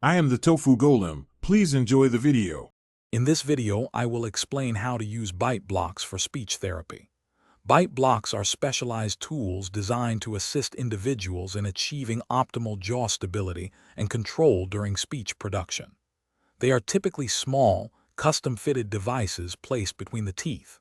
I am the Tofu Golem. Please enjoy the video. In this video, I will explain how to use bite blocks for speech therapy. Bite blocks are specialized tools designed to assist individuals in achieving optimal jaw stability and control during speech production. They are typically small, custom-fitted devices placed between the teeth.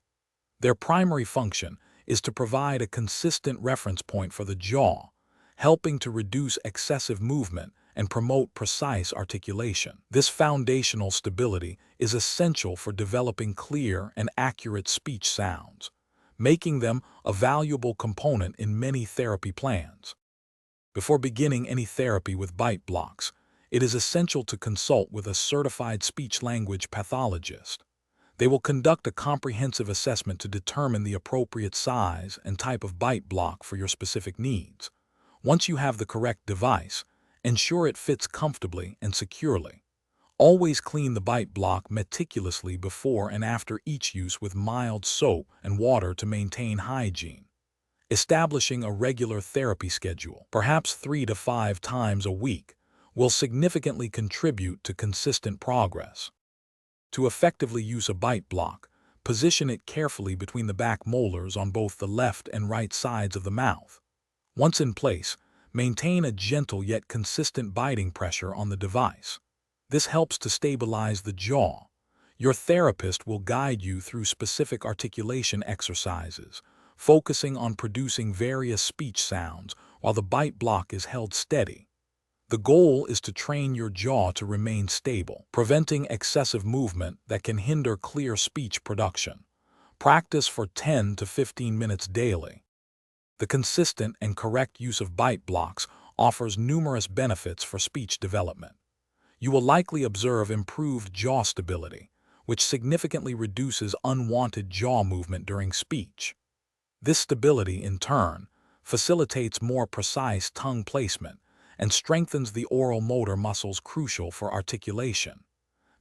Their primary function is to provide a consistent reference point for the jaw, helping to reduce excessive movement and promote precise articulation. This foundational stability is essential for developing clear and accurate speech sounds, making them a valuable component in many therapy plans. Before beginning any therapy with bite blocks, it is essential to consult with a certified speech-language pathologist. They will conduct a comprehensive assessment to determine the appropriate size and type of bite block for your specific needs. Once you have the correct device, ensure it fits comfortably and securely. Always clean the bite block meticulously before and after each use with mild soap and water to maintain hygiene. Establishing a regular therapy schedule, perhaps 3 to 5 times a week, will significantly contribute to consistent progress. To effectively use a bite block, position it carefully between the back molars on both the left and right sides of the mouth. Once in place, maintain a gentle yet consistent biting pressure on the device. This helps to stabilize the jaw. Your therapist will guide you through specific articulation exercises, focusing on producing various speech sounds while the bite block is held steady. The goal is to train your jaw to remain stable, preventing excessive movement that can hinder clear speech production. Practice for 10 to 15 minutes daily. The consistent and correct use of bite blocks offers numerous benefits for speech development. You will likely observe improved jaw stability, which significantly reduces unwanted jaw movement during speech. This stability, in turn, facilitates more precise tongue placement and strengthens the oral motor muscles crucial for articulation.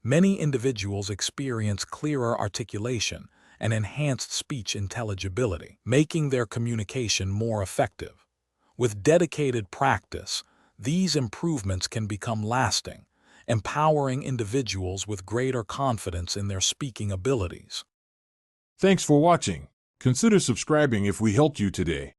Many individuals experience clearer articulation and enhanced speech intelligibility, making their communication more effective. With dedicated practice, these improvements can become lasting, empowering individuals with greater confidence in their speaking abilities. Thanks for watching. Consider subscribing if we helped you today.